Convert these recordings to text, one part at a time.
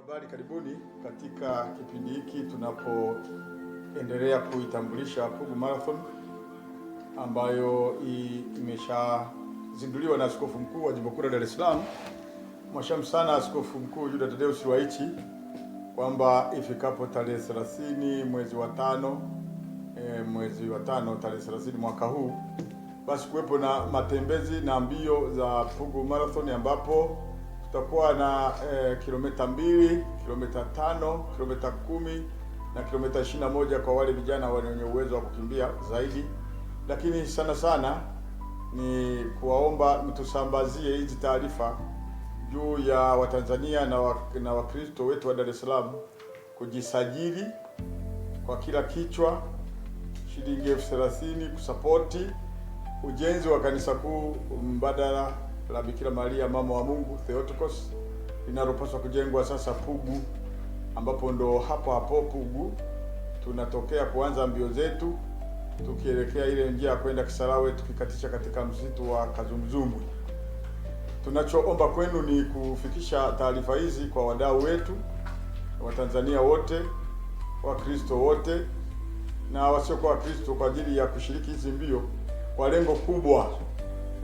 Habari, karibuni katika kipindi hiki tunapoendelea kuitambulisha Pugu Marathon ambayo imeshazinduliwa na Askofu Mkuu wa Jimbo Kuu la Dar es Salaam. Mwashamu sana Askofu Mkuu Juda Tadeus Ruwa'ichi kwamba ifikapo tarehe 30 mwezi wa tano tarehe 30 mwaka huu, basi kuwepo na matembezi na mbio za Pugu Marathon ambapo tutakuwa na kilomita 2, kilomita 5, kilomita 10 na kilomita 21 kwa wale vijana wenye uwezo wa kukimbia zaidi. Lakini sana ni kuwaomba mtusambazie hizi taarifa juu ya Watanzania na Wakristo wetu wa Dar es Salaam kujisajili kwa kila kichwa shilingi 30,000 kusapoti ujenzi wa kanisa kuu mbadala la Bikira Maria Mama wa Mungu Theotokos linalopaswa kujengwa sasa Pugu, ambapo ndo hapo Pugu tunatokea kuanza mbio zetu tukielekea ile njia ya kwenda Kisarawe tukikatisha katika msitu wa Kazumzumbwi. Tunachoomba kwenu ni kufikisha taarifa hizi kwa wadau wetu, Watanzania wote, Wakristo wote na wasiokuwa Wakristo kwa ajili ya kushiriki hizi mbio kwa lengo kubwa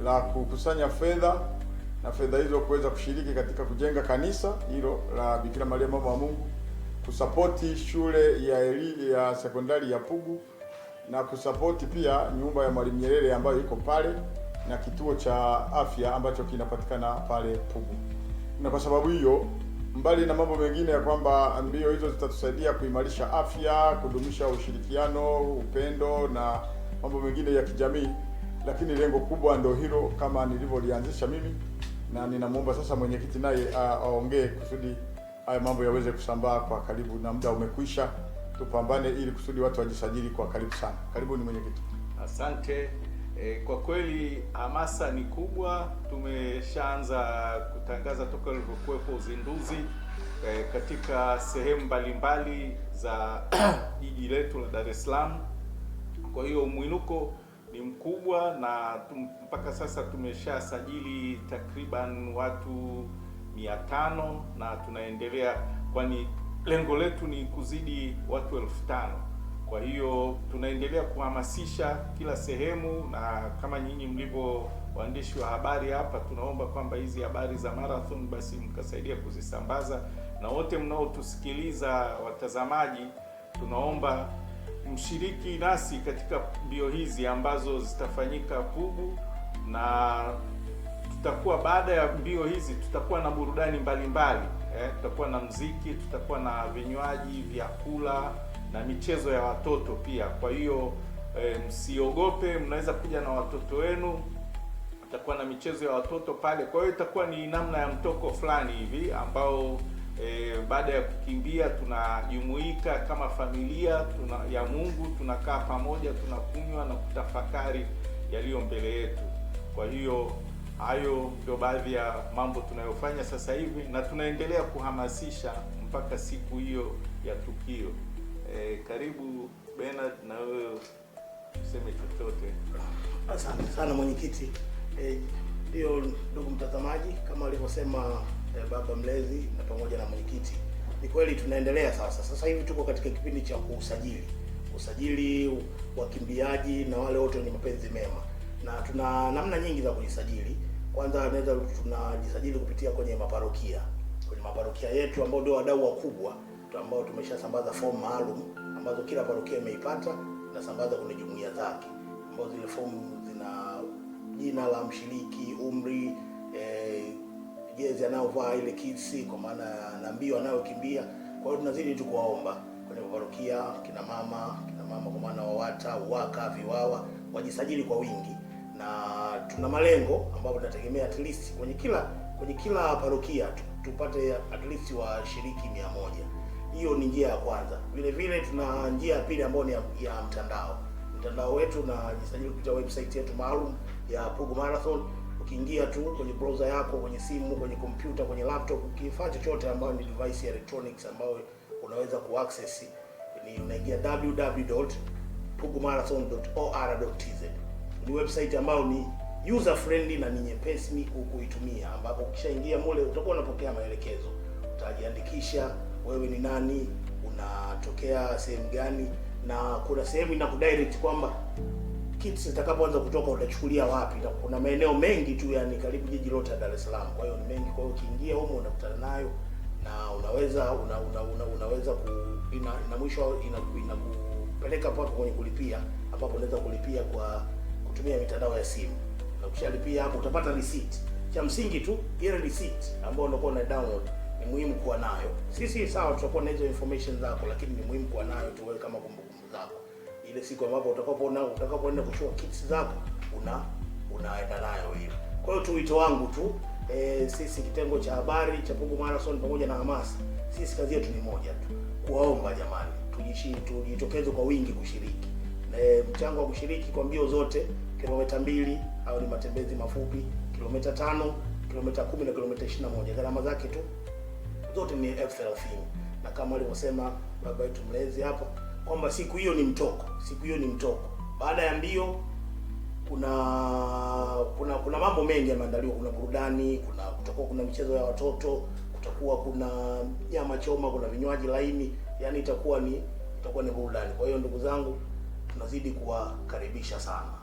la kukusanya fedha na fedha hizo kuweza kushiriki katika kujenga kanisa hilo la Bikira Maria Mama wa Mungu, kusapoti shule ya sekondari ya Pugu na kusapoti pia nyumba ya Mwalimu Nyerere ambayo iko pale na kituo cha afya ambacho kinapatikana pale Pugu. Na kwa sababu hiyo, mbali na mambo mengine ya kwamba mbio hizo zitatusaidia kuimarisha afya, kudumisha ushirikiano, upendo na mambo mengine ya kijamii, lakini lengo kubwa ndio hilo kama nilivyolianzisha mimi, na ninamuomba sasa mwenyekiti naye aongee kusudi haya mambo yaweze kusambaa kwa karibu, na muda umekwisha. Tupambane ili kusudi watu wajisajili kwa karibu sana. Karibuni mwenyekiti. Asante. Kwa kweli hamasa ni kubwa. Tumeshaanza kutangaza toka ulivyokuwepo uzinduzi katika sehemu mbalimbali za jiji letu la Dar es Salaam. Kwa hiyo mwinuko ni mkubwa na mpaka sasa tumeshasajili takriban watu 500 na tunaendelea, kwani lengo letu ni kuzidi watu 5,000. Kwa hiyo tunaendelea kuhamasisha kila sehemu, na kama nyinyi mlivyo waandishi wa habari hapa, tunaomba kwamba hizi habari za marathon basi mkasaidia kuzisambaza, na wote mnaotusikiliza watazamaji, tunaomba mshiriki nasi katika mbio hizi ambazo zitafanyika Pugu, na tutakuwa baada ya mbio hizi tutakuwa na burudani mbalimbali. Tutakuwa na mziki, tutakuwa na vinywaji, vyakula na michezo ya watoto pia. Kwa hiyo msiogope, mnaweza kuja na watoto wenu. Tutakuwa na michezo ya watoto pale. Kwa hiyo itakuwa ni namna ya mtoko fulani hivi ambao baada ya kukimbia tunajumuika kama familia ya Mungu, tunakaa pamoja, tunakunywa na kutafakari yaliyo mbele yetu. Kwa hiyo hayo ndio baadhi ya mambo tunayofanya sasa hivi, na tunaendelea kuhamasisha mpaka siku hiyo ya tukio. Karibu Bernard, na wewe useme chochote. Asante sana mwenyekiti. Ndio ndugu mtazamaji, kama alivyosema baba mlezi na pamoja na mwenyekiti, ni kweli tunaendelea sasa hivi tuko katika kipindi cha usajili wakimbiaji na wale wote wenye mapenzi mema, na tuna namna nyingi za kujisajili. Kwanza tunajisajili kupitia kwenye maparokia yetu ambao ndio wadau wakubwa, ambao tumeshasambaza fomu maalum ambazo kila parokia imeipata na sambaza kwenye jumuiya zake, ambazo zile fomu zina jina la mshiriki, umri, jezi anayovaa ile kits kwa maana na mbio anayokimbia. Kwa hiyo tunazidi tu kuwaomba kwenye parokia kina mama kwa maana WAWATA, UWAKA, VIWAWA wajisajili kwa wingi, na tuna malengo ambayo tunategemea at least kwenye kila parokia tupate at least washiriki 100. Hiyo ni njia ya kwanza. Vile tuna njia ya pili ambayo ni ya mtandao wetu, na jisajili kupitia website yetu maalum ya Pugu Marathon. Ukiingia tu kwenye browser yako, kwenye simu, kwenye kompyuta, kwenye laptop, ukifanya chochote ambayo ni device ya electronics ambayo unaweza kuaccess, ni unaingia www.pugumarathon.or.tz. Ni website ambayo ni user friendly na ni nyepesi kuitumia, ambapo ukishaingia mule utakuwa unapokea maelekezo. utajiandikisha wewe ni nani, unatokea sehemu gani, na kuna sehemu inakudirect kwamba kits zitakapoanza kutoka utachukulia wapi. Kuna maeneo mengi tu, yani karibu jiji lote la Dar es Salaam. Kwa hiyo ni mengi, kwa hiyo ukiingia huko unakutana nayo, na unaweza na mwisho inakupeleka mpaka kwenye kulipia, ambapo unaweza kulipia kwa kutumia mitandao ya simu, na ukishalipia hapo utapata receipt. Cha msingi tu ile receipt ambayo unakuwa una download ni muhimu kuwa nayo. Sisi sawa, tutakuwa na hizo information zako, lakini ni muhimu kuwa nayo tu wewe kama kumbukumbu zako. Ile siku ambapo utakapoenda kuchukua kits zako unaenda nayo hiyo. Kwa hiyo tu wito wangu tu, sisi kitengo cha habari cha Pugu Marathon pamoja na hamasa, sisi kazi yetu ni moja tu, kuwaomba jamani, tujitokeze kwa wingi kushiriki. Mchango wa kushiriki kwa mbio zote kilomita 2 au ni matembezi mafupi, kilomita 5, kilomita 10 na kilomita 21, gharama zake tu zote ni 30,000. Na kama alivyosema baba yetu mlezi hapa kwamba siku hiyo ni mtoko. Baada ya mbio kuna mambo mengi yameandaliwa. Kuna burudani, kutakuwa kuna michezo ya watoto, kutakuwa kuna nyama choma, kuna vinywaji laini, yani itakuwa ni burudani. Kwa hiyo ndugu zangu, tunazidi kuwakaribisha sana.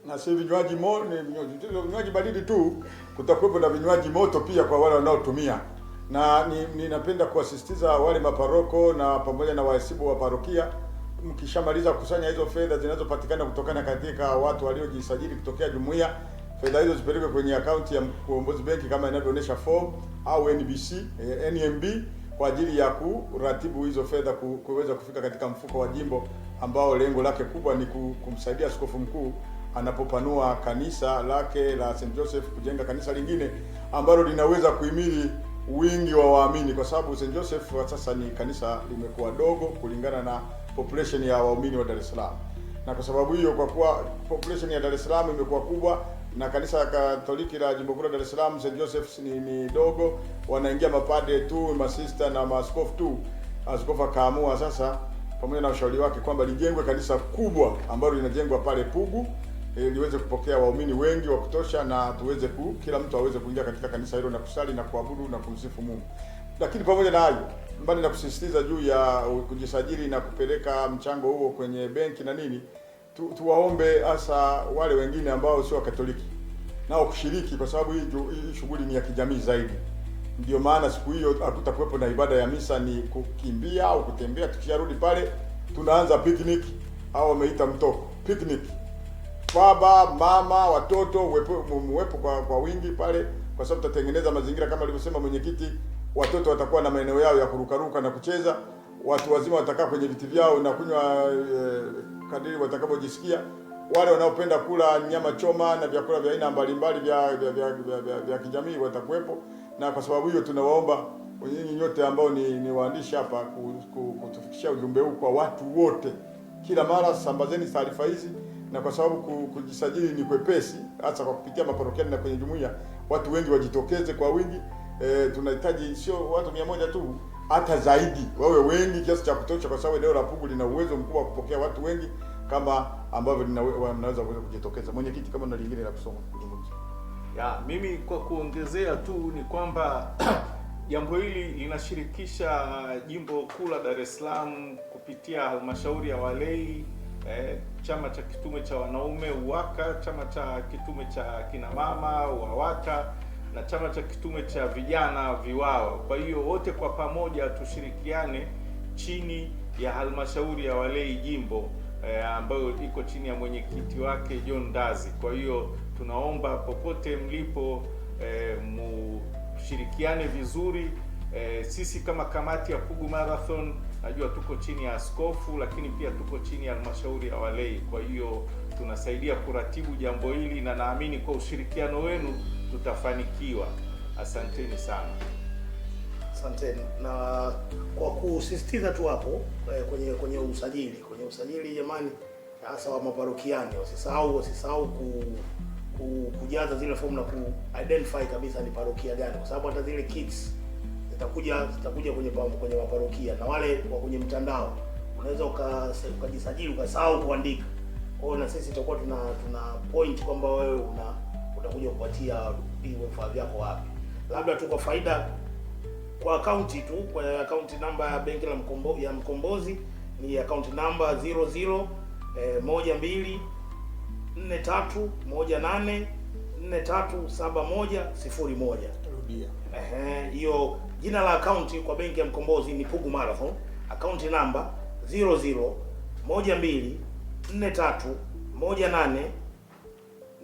Na si vinywaji vinywaji baridi tu, kutakuwa na vinywaji moto pia kwa wale wanaotumia. Na ninapenda kuwasisitiza wale maparoko na pamoja na wahasibu wa parokia, mkishamaliza kukusanya hizo fedha zinazopatikana kutokana katika watu waliojisajili kutokea jumuiya, fedha hizo zipelekwe kwenye akaunti ya Mkombozi Benki kama inavyoonyesha form au NMB kwa ajili ya kuratibu hizo fedha kuweza kufika katika mfuko wa jimbo, ambao lengo lake kubwa ni kumsaidia askofu mkuu anapopanua kanisa lake la St. Joseph, kujenga kanisa lingine ambalo linaweza kuhimili wingi wa waamini, kwa sababu St. Joseph sasa ni kanisa limekuwa dogo kulingana na population ya waumini wa Dar es Salaam. Na kwa sababu hiyo, kwa kuwa population ya Dar es Salaam imekuwa kubwa na kanisa la Katoliki la Jimbo Kuu la Dar es Salaam St. Joseph ni dogo, wanaingia mapade tu, masista na maaskofu tu. Askofu akaamua sasa pamoja na ushauri wake kwamba lijengwe kanisa kubwa ambalo linajengwa pale Pugu, liweze kupokea waumini wengi wa kutosha, na tuweze kila mtu aweze kuingia katika kanisa hilo na kusali na kuabudu na kumsifu Mungu. Lakini pamoja na hayo, mbali na kusisitiza juu ya kujisajili na kupeleka mchango huo kwenye benki na nini, tuwaombe hasa wale wengine ambao sio Katoliki nao kushiriki, kwa sababu hii shughuli ni ya kijamii zaidi. Ndio maana siku hiyo hakutakuwepo na ibada ya misa, ni kukimbia au kutembea. Tukisharudi pale tunaanza picnic au wameita mtoko picnic. Baba, mama, watoto muwepo kwa wingi pale, kwa sababu tutatengeneza mazingira kama alivyosema mwenyekiti. Watoto watakuwa na maeneo yao ya kurukaruka na kucheza, watu wazima watakaa kwenye viti vyao na kunywa kadiri watakapojisikia. Wale wanaopenda kula nyama choma na vyakula vya aina mbalimbali vya kijamii watakuwepo. Na kwa sababu hiyo tunawaomba nyinyi nyote ambao ni waandishi hapa kutufikishia ujumbe huu kwa watu wote. Kila mara sambazeni taarifa hizi, na kwa sababu kujisajili ni kwepesi, hasa kwa kupitia maparokiani na kwenye jumuiya, watu wengi wajitokeze kwa wingi. Tunahitaji sio watu 100 tu, hata zaidi, wawe wengi kiasi cha kutosha, kwa sababu eneo la Pugu lina uwezo mkubwa wa kupokea watu wengi kama ambavyo mnaweza kujitokeza. Mwenyekiti, kama na lingine la kusoma kuzungumza. Mimi kwa kuongezea tu ni kwamba jambo hili linashirikisha Jimbo Kuu la Dar es Salaam kupitia halmashauri ya walei, chama cha kitume cha wanaume UWAKA, chama cha kitume cha kina mama UWAWATA na chama cha kitume cha vijana VIWAWA. Kwa hiyo wote kwa pamoja tushirikiane chini ya halmashauri ya walei jimbo, ambayo iko chini ya mwenyekiti wake John Dazi. Kwa hiyo tunaomba popote mlipo, mushirikiane vizuri. Sisi kama kamati ya Pugu Marathon najua tuko chini ya askofu, lakini pia tuko chini ya halmashauri ya walei. Kwa hiyo tunasaidia kuratibu jambo hili, na naamini kwa ushirikiano wenu tutafanikiwa. Asanteni sana. Asanteni. Na kwa kusisitiza tu hapo kwenye usajili jamani, hasa wa maparokiani, wasisahau kujaza zile fomu na ku-identify kabisa ni parokia gani, kwa sababu hata zile kits zitakuja kwenye maparokia, na wale wa kwenye mtandao unaweza ukajisajili ukasahau kuandika. Kwa hiyo na sisi tutakuwa tuna point kwamba wewe utakuja kupatia vifaa vyako wapi. Labda tu kwa faida kwa akaunti tu, kwa akaunti namba ya benki ya Mkombozi ni akaunti namba 00 12 43 18 437101. Rudia. Hiyo jina la akaunti kwa benki ya Mkombozi ni Pugu Marathon. Akaunti namba 00 12 43 18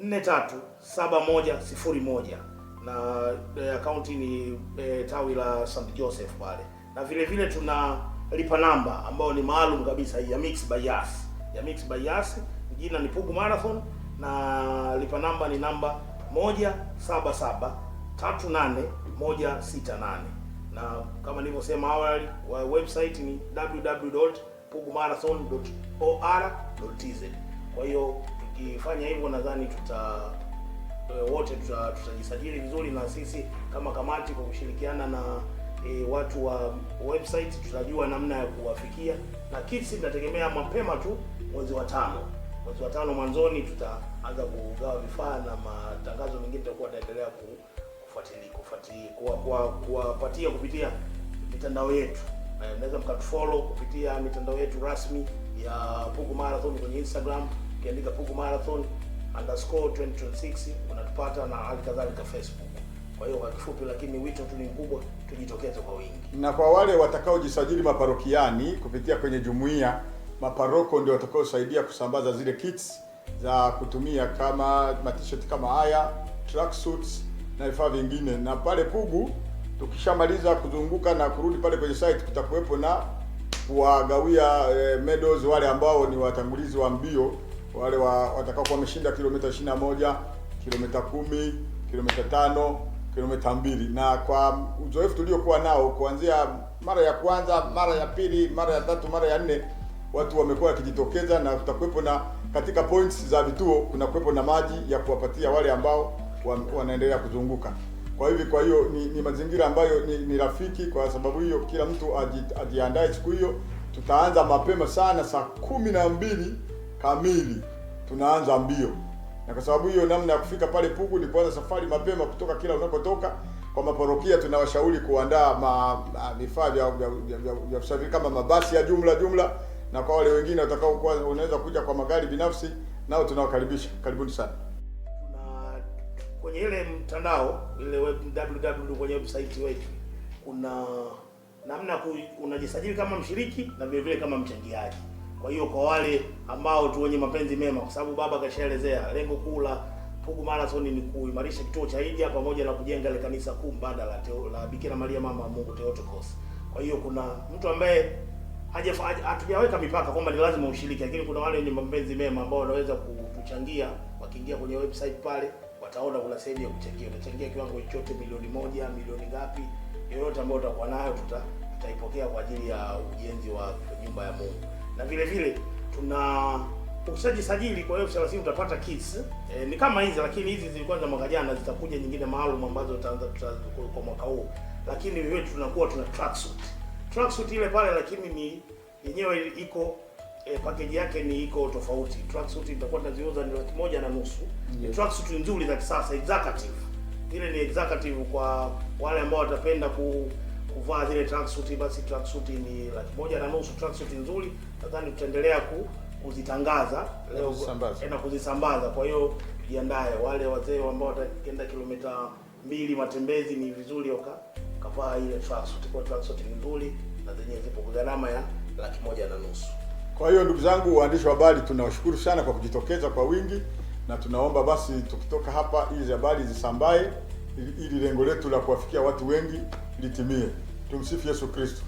437101, na akaunti ni tawi la St. Joseph pale. Na vile vile tuna lipa namba ambayo ni maalum kabisa ya Mix by Yas. Ya Mix by Yas, jina ni Pugu Marathon na lipa namba ni namba 177381168. Na kama nilivyosema awali, website ni www.pugumarathon.or.tz. Kwa hiyo tukifanya hivyo nadhani wote tutajisajili vizuri, na sisi kama kamati kwa kushirikiana na watu wa website tutajua namna ya kuwafikia. Na kits tunategemea mapema tu mwezi wa 5. Mwezi wa 5 mwanzoni tutaanza kugawa vifaa, na matangazo mengine tutakuwa tunaendelea kuwapatia kupitia mitandao yetu. Mnaweza mkatufollow kupitia mitandao yetu rasmi ya Pugu Marathon kwenye Instagram, ukiandika Pugu Marathon _2026 unatupata, na hali kadhalika Facebook. Kwa hiyo kwa kifupi, lakini wito tu ni mkubwa, tujitokeze kwa wingi. Na kwa wale watakaojisajili maparokiani kupitia kwenye jumuiya, maparoko ndio watakaosaidia kusambaza zile kits za kutumia kama t-shirt kama haya, track suits na vifaa vingine. Na pale Pugu tukishamaliza kuzunguka na kurudi pale kwenye site, kutakuwepo na kuwagawia medals wale ambao ni watangulizi wa mbio, wale watakao kuwa wameshinda kilomita 21, kilomita 10, kilomita 5, kilomita 2. Na kwa uzoefu tuliokuwa nao kuanzia mara ya kwanza, mara ya pili, mara ya tatu, mara ya 4, watu wamekuwa wakijitokeza, na kutakuwepo na katika points za vituo kuna kuwepo na maji ya kuwapatia wale ambao wanaendelea kuzunguka. Kwa hiyo ni mazingira ambayo ni rafiki. Kwa sababu hiyo kila mtu ajiandae siku hiyo. Tutaanza mapema sana, saa 12 kamili tunaanza mbio. Na kwa sababu hiyo namna ya kufika pale Pugu ni kuanza safari mapema kutoka kila unakotoka. Kwa maparokia tunawashauri kuandaa vifaa vya usafiri kama mabasi ya jumla, na kwa wale wengine watakao kuwa unaweza kuja kwa magari binafsi, nao tunawakaribisha. Karibuni sana. Kwenye ile mtandao ile www kwenye website wetu kuna namna unajisajili kama mshiriki na vile vile kama mchangiaji. Kwa hiyo kwa wale ambao tu wenye mapenzi mema, kwa sababu baba kashaelezea lengo kuu la Pugu Marathon ni kuimarisha kituo cha Hija pamoja na kujenga ile kanisa kuu mbadala la Bikira Maria mama wa Mungu Theotokos. Kwa hiyo kuna mtu ambaye hatujaweka mipaka kwamba ni lazima ushiriki, lakini kuna wale wenye mapenzi mema ambao wanaweza kutuchangia. Wakiingia kwenye website pale wataona kuna sehemu ya kuchangia. Unachangia kiwango chochote, milioni 1, milioni ngapi, yoyote ambayo utakuwa nayo tutaipokea kwa ajili ya ujenzi wa nyumba ya Mungu. Na vile vile ukishajisajili kwa hiyo 30 utapata kits. Ni kama hizi, lakini hizi zilikuwa za mwaka jana, zitakuja nyingine maalum ambazo tutaanza kwa mwaka huu. Lakini wewe tunakuwa tuna tracksuit ile pale, lakini ni yenyewe iko package yake ni iko tofauti. Tracksuit itakuwa tunaziuza ni 1,500,000. Ni tracksuit nzuri za kisasa, executive. Ile ni executive kwa wale ambao watapenda kuvaa zile tracksuit, basi tracksuit ni 1,500,000. Tracksuit nzuri, nadhani tutaendelea kuzitangaza leo na kuzisambaza. Kwa hiyo jiandae, wale wazee ambao wataenda kilomita 2 matembezi, ni vizuri wakavaa ile tracksuit. Kwa tracksuit ni nzuri na zenyewe zipo kwa gharama ya 1,500,000. Kwa hiyo ndugu zangu waandishi wa habari, tunawashukuru sana kwa kujitokeza kwa wingi, na tunaomba basi tukitoka hapa hizi habari zisambae ili lengo letu la kuwafikia watu wengi litimie. Tumsifu Yesu Kristo.